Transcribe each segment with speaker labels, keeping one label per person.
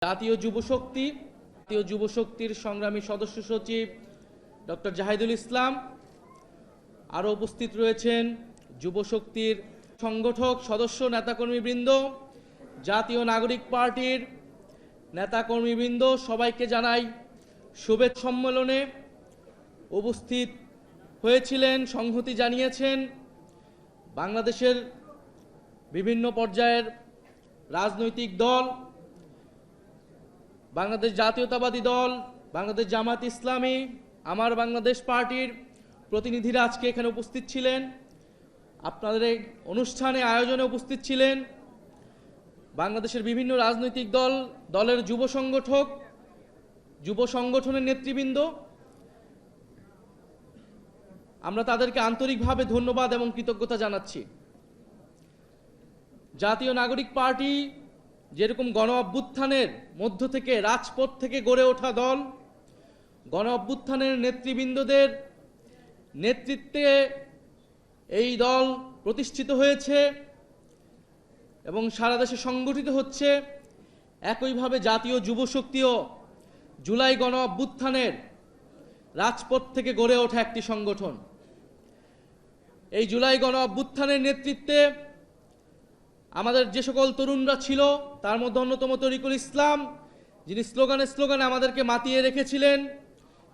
Speaker 1: জাতীয় যুবশক্তির সংগ্রামী সদস্য সচিব ডক্টর জাহিদুল ইসলাম, আরও উপস্থিত রয়েছেন যুবশক্তির সংগঠক সদস্য নেতাকর্মীবৃন্দ, জাতীয় নাগরিক পার্টির নেতাকর্মীবৃন্দ, সবাইকে জানাই শুভেচ্ছা। সম্মেলনে উপস্থিত হয়েছিলেন, সংহতি জানিয়েছেন বাংলাদেশের বিভিন্ন পর্যায়ের রাজনৈতিক দল, বাংলাদেশ জাতীয়তাবাদী দল, বাংলাদেশ জামাত ইসলামী, আমার বাংলাদেশ পার্টির প্রতিনিধিরা আজকে এখানে উপস্থিত ছিলেন। আপনাদের এই অনুষ্ঠানে আয়োজনে উপস্থিত ছিলেন বাংলাদেশের বিভিন্ন রাজনৈতিক দলের যুব সংগঠনের নেতৃবৃন্দ। আমরা তাদেরকে আন্তরিকভাবে ধন্যবাদ এবং কৃতজ্ঞতা জানাচ্ছি। জাতীয় নাগরিক পার্টি যেরকম গণ অভ্যুত্থানের মধ্য থেকে, রাজপথ থেকে গড়ে ওঠা দল, গণ অভ্যুত্থানের নেতৃবৃন্দদের নেতৃত্বে এই দল প্রতিষ্ঠিত হয়েছে এবং সারা দেশে সংগঠিত হচ্ছে, একইভাবে জাতীয় যুবশক্তিও জুলাই গণ অভ্যুত্থানের রাজপথ থেকে গড়ে ওঠা একটি সংগঠন। এই জুলাই গণ অভ্যুত্থানের নেতৃত্বে আমাদের যে সকল তরুণরা ছিল, তার মধ্যে অন্যতম তরিকুল ইসলাম, যিনি স্লোগানে আমাদেরকে মাতিয়ে রেখেছিলেন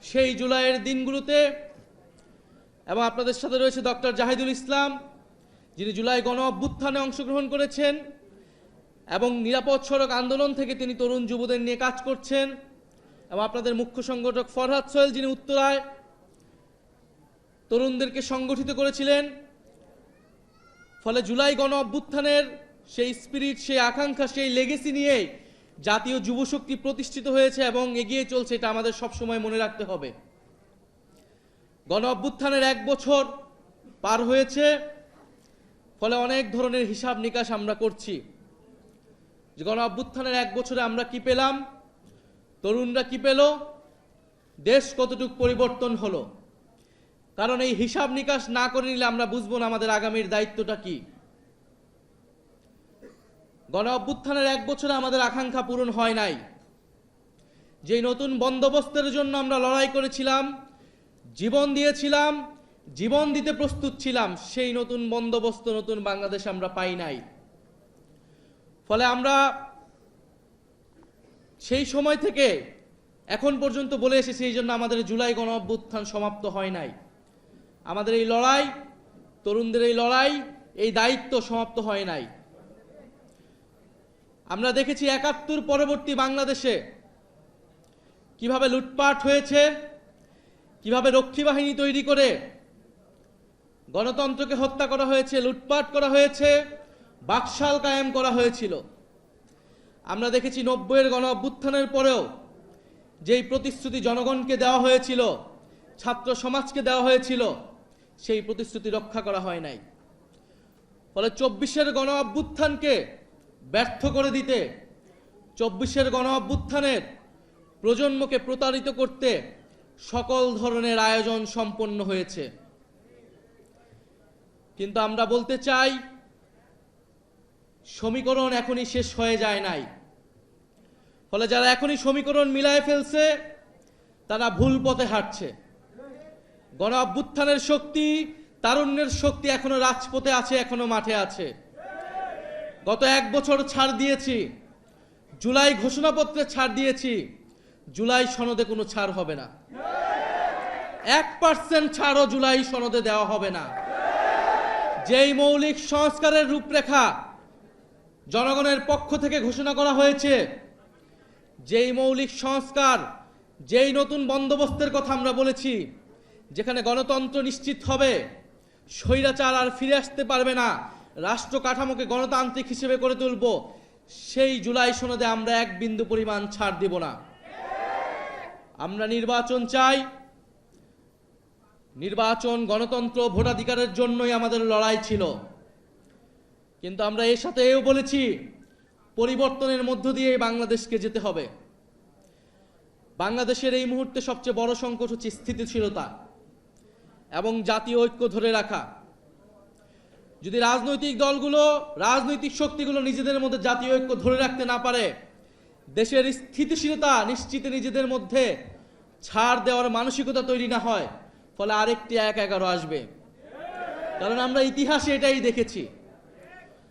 Speaker 1: সেই জুলাইয়ের দিনগুলোতে, এবং আপনাদের সাথে রয়েছে ডক্টর জাহিদুল ইসলাম, যিনি জুলাই গণ অভ্যুত্থানে অংশগ্রহণ করেছেন এবং নিরাপদ সড়ক আন্দোলন থেকে তিনি তরুণ যুবদের নিয়ে কাজ করছেন, এবং আপনাদের মুখ্য সংগঠক ফরহাদ সোহেল, যিনি উত্তরায় তরুণদেরকে সংগঠিত করেছিলেন। ফলে জুলাই গণ অভ্যুত্থানের সেই স্পিরিট, সেই আকাঙ্ক্ষা, সেই লেগেসি নিয়ে জাতীয় যুবশক্তি প্রতিষ্ঠিত হয়েছে এবং এগিয়ে চলছে, এটা আমাদের সবসময় মনে রাখতে হবে। গণ অভ্যুত্থানের 1 বছর পার হয়েছে, ফলে অনেক ধরনের হিসাব নিকাশ আমরা করছি যে গণ অভ্যুত্থানের 1 বছরে আমরা কি পেলাম, তরুণরা কি পেল, দেশ কতটুকু পরিবর্তন হলো। কারণ এই হিসাব নিকাশ না করে নিলে আমরা বুঝবো না আমাদের আগামীর দায়িত্বটা কি। গণ অভ্যুত্থানের 1 বছরে আমাদের আকাঙ্ক্ষা পূরণ হয় নাই। যেই নতুন বন্দোবস্তের জন্য আমরা লড়াই করেছিলাম, জীবন দিয়েছিলাম, জীবন দিতে প্রস্তুত ছিলাম, সেই নতুন বন্দোবস্ত, নতুন বাংলাদেশ আমরা পাই নাই। ফলে আমরা সেই সময় থেকে এখন পর্যন্ত বলে এসেছি, এই জন্য আমাদের জুলাই গণ অভ্যুত্থান সমাপ্ত হয় নাই। আমাদের এই লড়াই, তরুণদের এই লড়াই, এই দায়িত্ব সমাপ্ত হয় নাই। আমরা দেখেছি ৭১ পরবর্তী বাংলাদেশে কিভাবে লুটপাট হয়েছে, কিভাবে রক্ষী বাহিনী তৈরি করে গণতন্ত্রকে হত্যা করা হয়েছে, লুটপাট করা হয়েছে, বাকশাল কায়েম করা হয়েছিল। আমরা দেখেছি ৯০-এর গণ অভ্যুত্থানের পরেও যেই প্রতিশ্রুতি জনগণকে দেওয়া হয়েছিল, ছাত্র সমাজকে দেওয়া হয়েছিল, সেই প্রতিশ্রুতি রক্ষা করা হয় নাই। ফলে ২৪-এর গণ অভ্যুত্থানকে ব্যর্থ করে দিতে, ২৪-এর গণ অভ্যুত্থানের প্রজন্মকে প্রতারিত করতে সকল ধরনের আয়োজন সম্পন্ন হয়েছে। কিন্তু আমরা বলতে চাই, সমীকরণ এখনই শেষ হয়ে যায় নাই। ফলে যারা এখনই সমীকরণ মিলায় ফেলছে, তারা ভুল পথে হাঁটছে। গণ অভ্যুত্থানের শক্তি, তারুণ্যের শক্তি এখনো রাজপথে আছে, এখনো মাঠে আছে। গত 1 বছর ছাড় দিয়েছি, জুলাই ঘোষণাপত্রে ছাড় দিয়েছি, জুলাই সনদে কোনো ছাড় হবে না। 1% ছাড়ও জুলাই সনদে দেওয়া হবে না। যেই মৌলিক সংস্কারের রূপরেখা জনগণের পক্ষ থেকে ঘোষণা করা হয়েছে, যেই মৌলিক সংস্কার, যেই নতুন বন্দোবস্তের কথা আমরা বলেছি, যেখানে গণতন্ত্র নিশ্চিত হবে, স্বৈরাচার আর ফিরে আসতে পারবে না, রাষ্ট্র কাঠামোকে গণতান্ত্রিক হিসেবে করে তুলব, সেই জুলাই সনদে আমরা 1 বিন্দু পরিমাণ ছাড় দিব না। আমরা নির্বাচন চাই। নির্বাচন, গণতন্ত্র, ভোটাধিকারের জন্যই আমাদের লড়াই ছিল। কিন্তু আমরা এর সাথে এও বলেছি, পরিবর্তনের মধ্য দিয়ে বাংলাদেশকে যেতে হবে। বাংলাদেশের এই মুহূর্তে সবচেয়ে বড় সংকট হচ্ছে স্থিতিশীলতা এবং জাতীয় ঐক্য ধরে রাখা। যদি রাজনৈতিক দলগুলো, রাজনৈতিক শক্তিগুলো নিজেদের মধ্যে জাতীয় ঐক্য ধরে রাখতে না পারে, দেশের স্থিতিশীলতা নিশ্চিতে নিজেদের মধ্যে ছাড় দেওয়ার মানসিকতা তৈরি না হয়, ফলে আরেকটি ১-১১ আসবে। কারণ আমরা ইতিহাসে এটাই দেখেছি।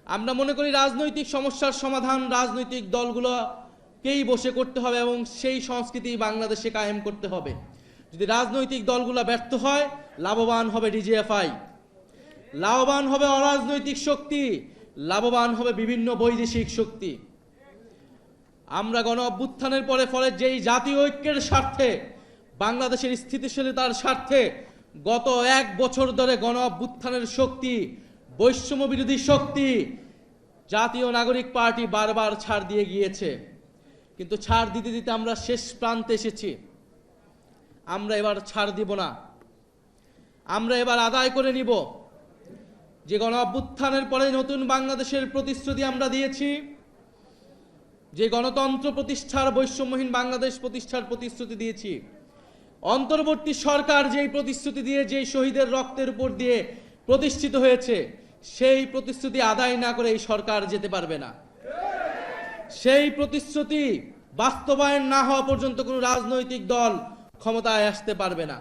Speaker 1: আমরা মনে করি রাজনৈতিক সমস্যার সমাধান রাজনৈতিক দলগুলোকেই বসে করতে হবে এবং সেই সংস্কৃতি বাংলাদেশে কায়েম করতে হবে। যদি রাজনৈতিক দলগুলো ব্যর্থ হয়, লাভবান হবে ডিজিএফআই, লাভবান হবে অরাজনৈতিক শক্তি, লাভবান হবে বিভিন্ন বৈদেশিক শক্তি। আমরা গণ অভ্যুত্থানের ফলে যেই জাতীয় ঐক্যের স্বার্থে, বাংলাদেশের স্থিতিশীলতার স্বার্থে গত ১ বছর ধরে গণ অভ্যুত্থানের শক্তি, বৈষম্য বিরোধী শক্তি, জাতীয় নাগরিক পার্টি বারবার ছাড় দিয়ে গিয়েছে। কিন্তু ছাড় দিতে দিতে আমরা শেষ প্রান্তে এসেছি। আমরা এবার ছাড় দিব না। আমরা এবার আদায় করে নিব যে গণ অভ্যুত্থানের পরে নতুন বাংলাদেশের প্রতিশ্রুতি আমরা দিয়েছি, যে গণতন্ত্র প্রতিষ্ঠার, বৈষম্যহীন বাংলাদেশ প্রতিষ্ঠার প্রতিশ্রুতি দিয়েছি। অন্তর্বর্তী সরকার যেই প্রতিশ্রুতি দিয়ে, যেই শহীদের রক্তের উপর দিয়ে প্রতিষ্ঠিত হয়েছে, সেই প্রতিশ্রুতি আদায় না করে এই সরকার যেতে পারবে না। সেই প্রতিশ্রুতি বাস্তবায়ন না হওয়া পর্যন্ত কোনো রাজনৈতিক দল ক্ষমতায় আসতে পারবে না।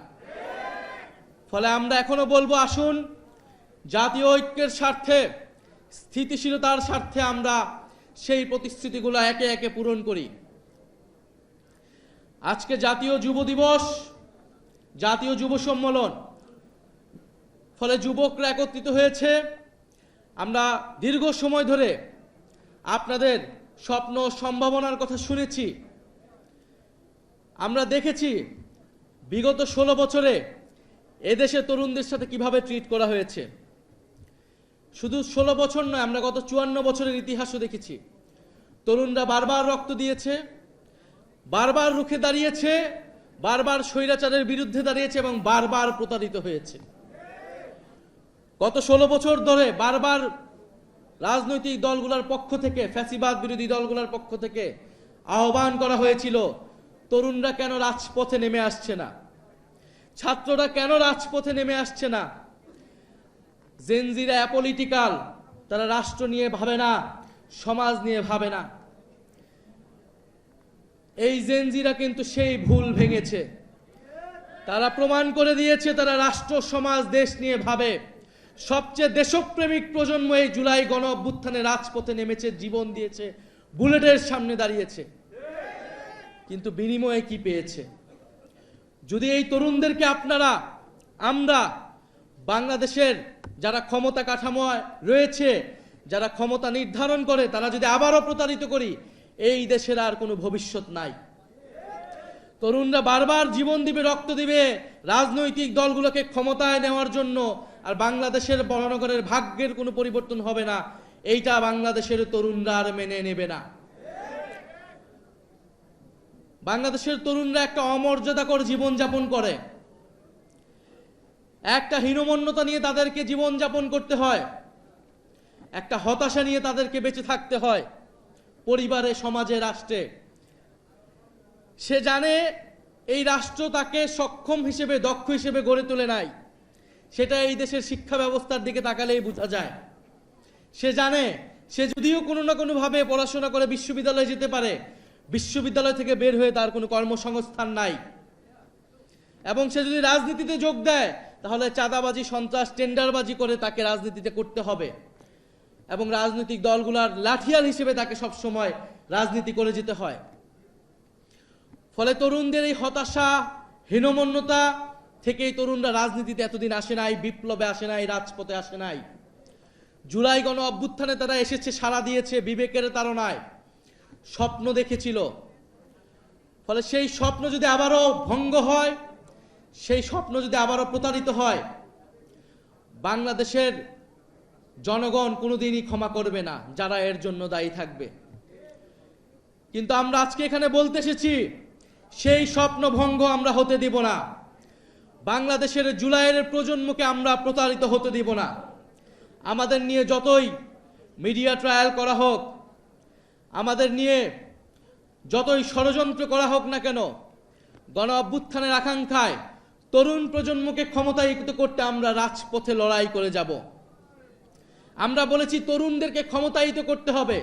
Speaker 1: ফলে আমরা এখনো বলবো, আসুন জাতীয় ঐক্যের স্বার্থে, স্থিতিশীলতার স্বার্থে আমরা সেই প্রতিশ্রুতিগুলো একে একে পূরণ করি। আজকে জাতীয় যুব দিবস, জাতীয় যুব সম্মেলন, ফলে যুবকরা একত্রিত হয়েছে। আমরা দীর্ঘ সময় ধরে আপনাদের স্বপ্ন সম্ভাবনার কথা শুনেছি। আমরা দেখেছি বিগত 16 বছরে এদেশে তরুণদের সাথে কিভাবে ট্রিট করা হয়েছে। শুধু 16 বছর নয়, আমরা গত 54 বছরের ইতিহাসও দেখেছি। তরুণরা বারবার রক্ত দিয়েছে, বারবার রুখে দাঁড়িয়েছে, বারবার স্বৈরাচারের বিরুদ্ধে দাঁড়িয়েছে এবং বারবার প্রতারিত হয়েছে। গত 16 বছর ধরে বারবার রাজনৈতিক দলগুলোর পক্ষ থেকে, ফ্যাসিবাদ বিরোধী দলগুলোর পক্ষ থেকে আহ্বান করা হয়েছিল, তরুণরা কেন রাজপথে নেমে আসছে না, ছাত্ররা কেন রাজপথে নেমে আসছে না। জেনজিরা অ্যাপলিটিক্যাল, তারা রাষ্ট্র নিয়ে ভাবে না, সমাজ নিয়ে ভাবে না। এই জেনজিরা কিন্তু সেই ভুল ভেঙেছে। তারা প্রমাণ করে দিয়েছে তারা রাষ্ট্র, সমাজ, দেশ নিয়ে ভাবে। সবচেয়ে দেশপ্রেমিক প্রজন্ম এই জুলাই গণ অভ্যুত্থানে রাজপথে নেমেছে, জীবন দিয়েছে, বুলেটের সামনে দাঁড়িয়েছে। কিন্তু বিনিময়ে কি পেয়েছে? যদি এই তরুণদেরকে আমরা বাংলাদেশের যারা ক্ষমতা কাঠামোয় রয়েছে, যারা ক্ষমতা নির্ধারণ করে, তারা যদি আবারও প্রতারিত করি, এই দেশের আর কোনো ভবিষ্যৎ নাই। তরুণরা বারবার জীবন দিবে, রক্ত দিবে রাজনৈতিক দলগুলোকে ক্ষমতায় নেওয়ার জন্য, আর বাংলাদেশের বড়নগরের ভাগ্যের কোনো পরিবর্তন হবে না, এইটা বাংলাদেশের তরুণরা আর মেনে নেবে না। বাংলাদেশের তরুণরা একটা অমর্যাদাকর জীবনযাপন করে, একটা হীনমন্যতা নিয়ে তাদেরকে জীবনযাপন করতে হয়, একটা হতাশা নিয়ে তাদেরকে বেঁচে থাকতে হয় পরিবারে, সমাজে, রাষ্ট্রে। সে জানে এই রাষ্ট্র তাকে সক্ষম হিসেবে, দক্ষ হিসেবে গড়ে তোলে নাই। সেটা এই দেশের শিক্ষা ব্যবস্থার দিকে তাকালেই বোঝা যায়। সে জানে সে যদিও কোনো না কোনোভাবে পড়াশোনা করে বিশ্ববিদ্যালয়ে যেতে পারে, বিশ্ববিদ্যালয় থেকে বের হয়ে তার কোনো কর্মসংস্থান নাই। এবং সে যদি রাজনীতিতে যোগ দেয়, তাহলে চাঁদাবাজি, সন্ত্রাস, টেন্ডারবাজি করে তাকে রাজনীতিতে করতে হবে এবং রাজনৈতিক দলগুলোর লাঠিয়াল হিসেবে তাকে সবসময় রাজনীতি করে যেতে হয়। ফলে তরুণদের এই হতাশা, হীনমন্যতা থেকেই তরুণরা রাজনীতিতে এতদিন আসে নাই, বিপ্লবে আসে নাই, রাজপথে আসে নাই। জুলাই গণ অভ্যুত্থানে তারা এসেছে, সাড়া দিয়েছে বিবেকের তাড়নায়, স্বপ্ন দেখেছিল। ফলে সেই স্বপ্ন যদি আবারও ভঙ্গ হয়, সেই স্বপ্ন যদি আবারও প্রতারিত হয়, বাংলাদেশের জনগণ কোনোদিনই ক্ষমা করবে না, যারা এর জন্য দায়ী থাকবে। কিন্তু আমরা আজকে এখানে বলতে এসেছি, সেই স্বপ্ন ভঙ্গ আমরা হতে দিব না। বাংলাদেশের জুলাইয়ের প্রজন্মকে আমরা প্রতারিত হতে দিব না। আমাদের নিয়ে যতই মিডিয়া ট্রায়াল করা হোক, আমাদের নিয়ে যতই ষড়যন্ত্র করা হোক না কেন, গণ অভ্যুত্থানের আকাঙ্ক্ষায় তরুণ প্রজন্মকে ক্ষমতায়িত করতে আমরা রাজপথে লড়াই করে যাব। আমরা বলেছি তরুণদেরকে ক্ষমতায়িত করতে হবে।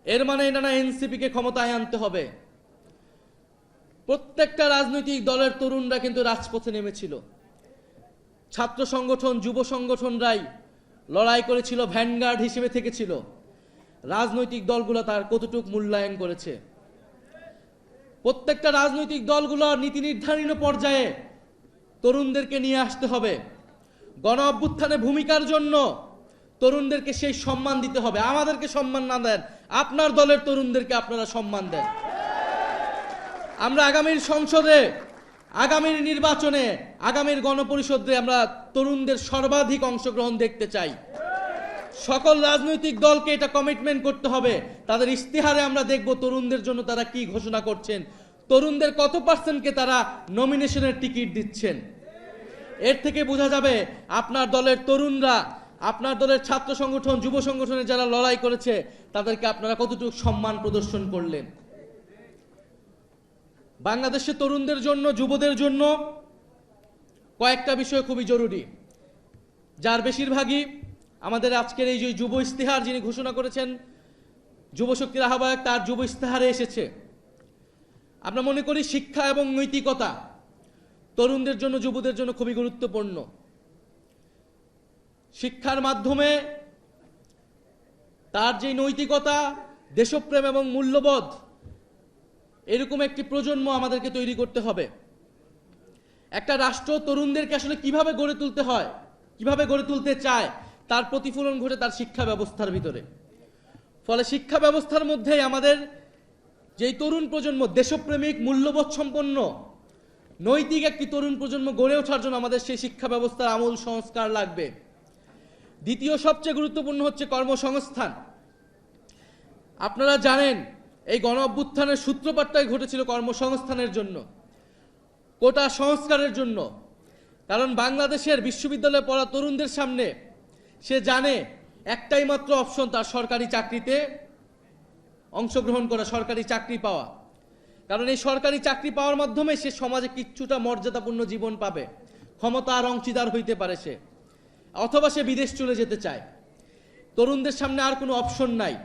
Speaker 1: এর মানে এটা না এনসিপিকে ক্ষমতায় আনতে হবে। প্রত্যেকটা রাজনৈতিক দলের তরুণরা কিন্তু রাজপথে নেমেছিল। ছাত্র সংগঠন, যুব সংগঠনরাই লড়াই করেছিল, ভ্যানগার্ড হিসেবে থেকেছিল। রাজনৈতিক দলগুলো তার কতটুকু মূল্যায়ন করেছে? প্রত্যেকটা রাজনৈতিক দলগুলোর নীতি নির্ধারণ পর্যায়ে তরুণদেরকে নিয়ে আসতে হবে। গণ অভ্যুত্থানে ভূমিকার জন্য তরুণদেরকে সেই সম্মান দিতে হবে। আমাদেরকে সম্মান না দেন, আপনার দলের তরুণদেরকে আপনারা সম্মান দেন। আমরা আগামীর সংসদে, আগামীর নির্বাচনে, আগামীর গণপরিষদে আমরা তরুণদের সর্বাধিক অংশগ্রহণ দেখতে চাই। সকল রাজনৈতিক দলকে এটা কমিটমেন্ট করতে হবে। তাদের ইশতেহারে আমরা দেখব তরুণদের জন্য তারা কি ঘোষণা করছেন, তরুণদের কত পার্সেন্টকে তারা নমিনেশনের টিকিট দিচ্ছেন। এর থেকে বোঝা যাবে আপনার দলের তরুণরা, আপনার দলের ছাত্র সংগঠন, যুব সংগঠনে যারা লড়াই করেছে তাদেরকে আপনারা কতটুকু সম্মান প্রদর্শন করলেন। বাংলাদেশের তরুণদের জন্য, যুবদের জন্য কয়েকটা বিষয় খুবই জরুরি, যার বেশিরভাগই আমাদের আজকের এই যে যুব ইশতেহার যিনি ঘোষণা করেছেন, যুব শক্তির আহ্বায়ক, তার যুব ইশতেহারে এসেছে। আমরা মনে করি শিক্ষা এবং নৈতিকতা তরুণদের জন্য, যুবদের জন্য খুবই গুরুত্বপূর্ণ। শিক্ষার মাধ্যমে তার যে নৈতিকতা, দেশপ্রেম এবং মূল্যবোধ, এরকম একটি প্রজন্ম আমাদেরকে তৈরি করতে হবে। একটা রাষ্ট্র তরুণদেরকে আসলে কিভাবে গড়ে তুলতে হয়, কিভাবে গড়ে তুলতে চায়, তার প্রতিফলন ঘটে তার শিক্ষা ব্যবস্থার ভিতরে। ফলে শিক্ষা ব্যবস্থার মধ্যেই আমাদের যেই তরুণ প্রজন্ম, দেশপ্রেমিক, মূল্যবোধ সম্পন্ন, নৈতিক একটি তরুণ প্রজন্ম গড়ে ওঠার জন্য আমাদের সেই শিক্ষা ব্যবস্থার আমূল সংস্কার লাগবে। দ্বিতীয় সবচেয়ে গুরুত্বপূর্ণ হচ্ছে কর্মসংস্থান। আপনারা জানেন এই গণ অভ্যুত্থানের সূত্রপাতটাই ঘটেছিল কর্মসংস্থানের জন্য, কোটা সংস্কারের জন্য। কারণ বাংলাদেশের বিশ্ববিদ্যালয়ে পড়া তরুণদের সামনে সে জানে একটাই মাত্র অপশন, তার সরকারি চাকরিতে অংশগ্রহণ করা, সরকারি চাকরি পাওয়া। কারণ এই সরকারি চাকরি পাওয়ার মাধ্যমে সে সমাজে কিছুটা মর্যাদাপূর্ণ জীবন পাবে, ক্ষমতার অংশীদার হইতে পারে সে, অথবা সে বিদেশ চলে যেতে চায়। তরুণদের সামনে আর কোনো অপশন নাই,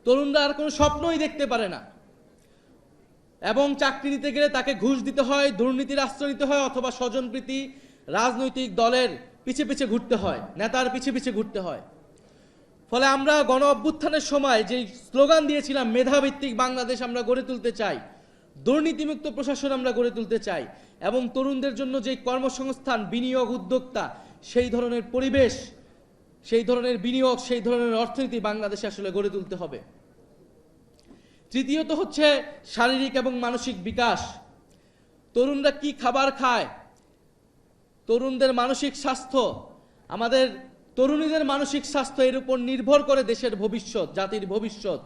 Speaker 1: তরুণরা আর কোনো স্বপ্নই দেখতে পারে না। এবং চাকরি নিতে গেলে তাকে ঘুষ দিতে হয়, দুর্নীতির আশ্রয় নিতে হয়, অথবা স্বজনপ্রীতি রাজনৈতিক দলের পিছে পিছে ঘুরতে হয়, নেতার পিছে পিছে ঘুরতে হয়। ফলে আমরা গণ অভ্যুত্থানের সময় যে স্লোগান দিয়েছিলাম, মেধাভিত্তিক বাংলাদেশ আমরা গড়ে তুলতে চাই, দুর্নীতিমুক্ত প্রশাসন আমরা গড়ে তুলতে চাই, এবং তরুণদের জন্য যে কর্মসংস্থান, বিনিয়োগ, উদ্যোক্তা, সেই ধরনের পরিবেশ, সেই ধরনের বিনিয়োগ, সেই ধরনের অর্থনীতি বাংলাদেশে আসলে গড়ে তুলতে হবে। তৃতীয়ত হচ্ছে শারীরিক এবং মানসিক বিকাশ। তরুণরা কি খাবার খায়, তরুণদের মানসিক স্বাস্থ্য, আমাদের তরুণীদের মানসিক স্বাস্থ্য, এর উপর নির্ভর করে দেশের ভবিষ্যৎ, জাতির ভবিষ্যৎ।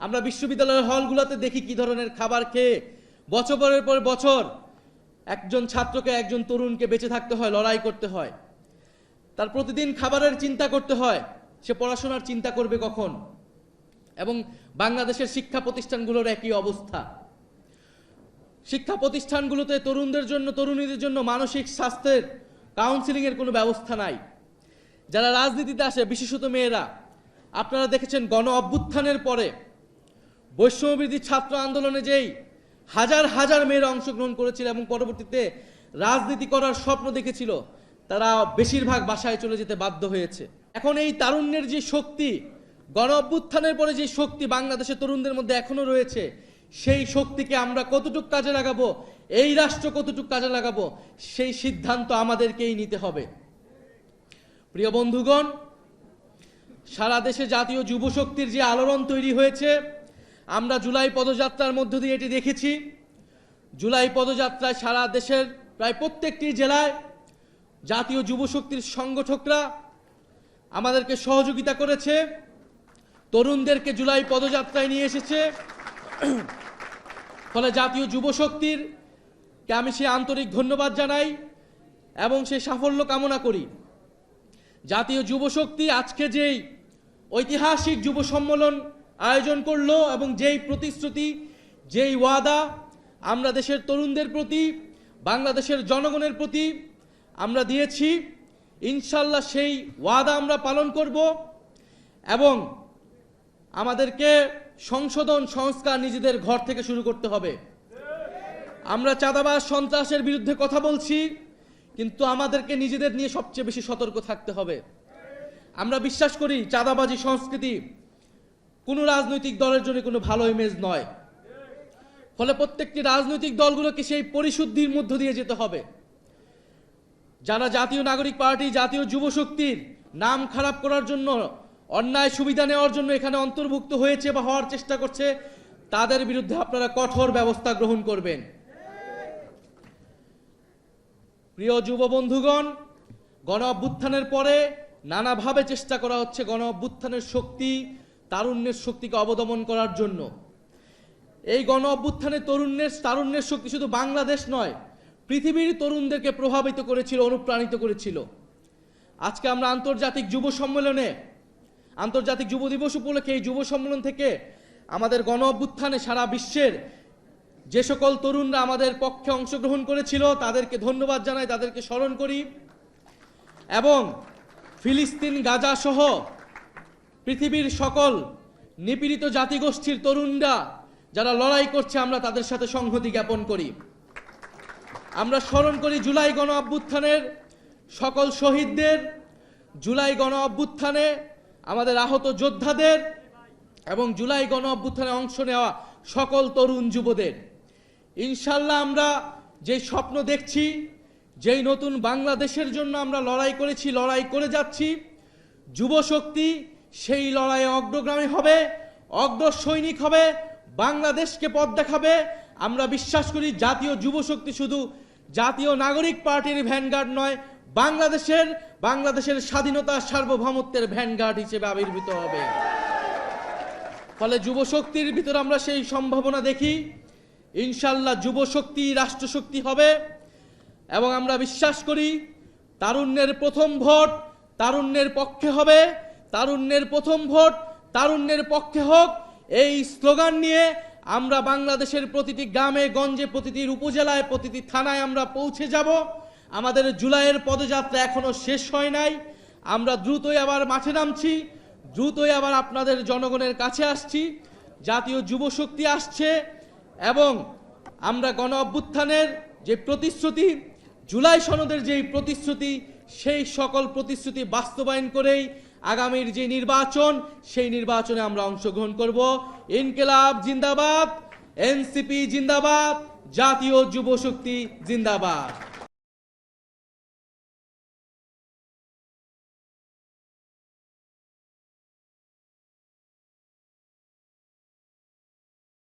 Speaker 1: আমরা বিশ্ববিদ্যালয়ের হলগুলোতে দেখি কি ধরনের খাবার খেয়ে বছরের পর বছর একজন ছাত্রকে, একজন তরুণকে বেঁচে থাকতে হয়, লড়াই করতে হয়। তার প্রতিদিন খাবারের চিন্তা করতে হয়, সে পড়াশোনার চিন্তা করবে কখন। এবং বাংলাদেশের শিক্ষা প্রতিষ্ঠানগুলোর একই অবস্থা। শিক্ষা প্রতিষ্ঠানগুলোতে তরুণদের জন্য, তরুণীদের জন্য মানসিক স্বাস্থ্যের কাউন্সিলিংয়ের কোনো ব্যবস্থা নাই। যারা রাজনীতিতে আসে, বিশেষত মেয়েরা, আপনারা দেখেছেন গণ অভ্যুত্থানের পরে বৈষম্যবিরোধী ছাত্র আন্দোলনে যেই হাজার হাজার মেয়েরা অংশগ্রহণ করেছিল এবং পরবর্তীতে রাজনীতি করার স্বপ্ন দেখেছিল, তারা বেশিরভাগ বাসায় চলে যেতে বাধ্য হয়েছে। এখন এই তারুণ্যের যে শক্তি, গণ অভ্যুত্থানের পরে যে শক্তি বাংলাদেশের তরুণদের মধ্যে এখনো রয়েছে, সেই শক্তিকে আমরা কতটুকু কাজে লাগাবো, এই রাষ্ট্র কতটুকু কাজে লাগাবো, সেই সিদ্ধান্ত আমাদেরকেই নিতে হবে। প্রিয় বন্ধুগণ, সারা দেশে জাতীয় যুব শক্তির যে আলোড়ন তৈরি হয়েছে, আমরা জুলাই পদযাত্রার মধ্য দিয়ে এটি দেখেছি। জুলাই পদযাত্রায় সারা দেশের প্রায় প্রত্যেকটি জেলায় জাতীয় যুব শক্তির সংগঠকরা আমাদেরকে সহযোগিতা করেছে, তরুণদেরকে জুলাই পদযাত্রায় নিয়ে এসেছে। ফলে জাতীয় যুব শক্তিরকে আমি সে আন্তরিক ধন্যবাদ জানাই এবং সে সাফল্য কামনা করি। জাতীয় যুব শক্তি আজকে যেই ঐতিহাসিক যুব সম্মেলন আয়োজন করলো এবং যেই প্রতিশ্রুতি, যেই ওয়াদা আমরা দেশের তরুণদের প্রতি, বাংলাদেশের জনগণের প্রতি আমরা দিয়েছি, ইনশাল্লাহ সেই ওয়াদা আমরা পালন করব। এবং আমাদেরকে সংশোধন সংস্কার নিজেদের ঘর থেকে শুরু করতে হবে। আমরা চাঁদাবাজ সন্ত্রাসের বিরুদ্ধে কথা বলছি, কিন্তু আমাদেরকে নিজেদের নিয়ে সবচেয়ে বেশি সতর্ক থাকতে হবে। আমরা বিশ্বাস করি চাঁদাবাজি সংস্কৃতি কোনো রাজনৈতিক দলের জন্য কোনো ভালো ইমেজ নয়। ফলে প্রত্যেকটি রাজনৈতিক দলগুলোকে সেই পরিশুদ্ধির মধ্য দিয়ে যেতে হবে। যারা জাতীয় নাগরিক পার্টি, জাতীয় যুব শক্তির নাম খারাপ করার জন্য, অন্যায় সুবিধা নেওয়ার জন্য এখানে অন্তর্ভুক্ত হয়েছে বা হওয়ার চেষ্টা করছে, তাদের বিরুদ্ধে আপনারা কঠোর ব্যবস্থা গ্রহণ করবেন। প্রিয় যুব বন্ধুগণ, গণ অভ্যুত্থানের পরে নানাভাবে চেষ্টা করা হচ্ছে গণ অভ্যুত্থানের শক্তি, তারুণ্যের শক্তিকে অবদমন করার জন্য। এই গণ অভ্যুত্থানের তারুণ্যের শক্তি শুধু বাংলাদেশ নয়, পৃথিবীর তরুণদেরকে প্রভাবিত করেছিল, অনুপ্রাণিত করেছিল। আজকে আমরা আন্তর্জাতিক যুব সম্মেলনে, আন্তর্জাতিক যুব দিবস উপলক্ষে এই যুব সম্মেলন থেকে আমাদের গণ অভ্যুত্থানে সারা বিশ্বের যে সকল তরুণরা আমাদের পক্ষে অংশগ্রহণ করেছিল তাদেরকে ধন্যবাদ জানাই, তাদেরকে স্মরণ করি। এবং ফিলিস্তিন, গাজা সহ পৃথিবীর সকল নিপীড়িত জাতিগোষ্ঠীর তরুণরা যারা লড়াই করছে, আমরা তাদের সাথে সংহতি জ্ঞাপন করি। আমরা স্মরণ করি জুলাই গণ অভ্যুত্থানের সকল শহীদদের, জুলাই গণ অভ্যুত্থানে আমাদের আহত যোদ্ধাদের এবং জুলাই গণ অভ্যুত্থানে অংশ নেওয়া সকল তরুণ যুবদের। ইনশাল্লাহ আমরা যে স্বপ্ন দেখছি, যেই নতুন বাংলাদেশের জন্য আমরা লড়াই করেছি, লড়াই করে যাচ্ছি, যুব শক্তি সেই লড়াইয়ে অগ্রগামী হবে, অগ্রসৈনিক হবে, বাংলাদেশকে পথ দেখাবে। আমরা বিশ্বাস করি জাতীয় যুব শক্তি শুধু জাতীয় নাগরিক পার্টির ভ্যানগার্ড নয়, বাংলাদেশের স্বাধীনতা সার্বভৌমত্বের ভ্যানগার্ড হিসেবে আবির্ভূত হবে। ফলে যুব শক্তির ভিতরে আমরা সেই সম্ভাবনা দেখি। ইনশাল্লাহ যুব শক্তি রাষ্ট্রশক্তি হবে এবং আমরা বিশ্বাস করি তারুণ্যের প্রথম ভোট তারুণ্যের পক্ষে হবে, তারুণ্যের প্রথম ভোট তারুণ্যের পক্ষে হোক। এই স্লোগান নিয়ে আমরা বাংলাদেশের প্রতিটি গ্রামে গঞ্জে, প্রতিটি উপজেলায়, প্রতিটি থানায় আমরা পৌঁছে যাব। আমাদের জুলাইয়ের পদযাত্রা এখনো শেষ হয় নাই। আমরা দ্রুতই আবার মাঠে নামছি, দ্রুতই আবার আপনাদের জনগণের কাছে আসছি। জাতীয় যুব শক্তি আসছে এবং আমরা গণ অভ্যুত্থানের যে প্রতিশ্রুতি, জুলাই সনদের যেই প্রতিশ্রুতি, সেই সকল প্রতিশ্রুতি বাস্তবায়ন করেই আগামীর যে নির্বাচন, সেই নির্বাচনে আমরা অংশগ্রহণ করব। ইনকিলাব জিন্দাবাদ, এনসিপি জিন্দাবাদ, জাতীয় যুব শক্তি জিন্দাবাদ।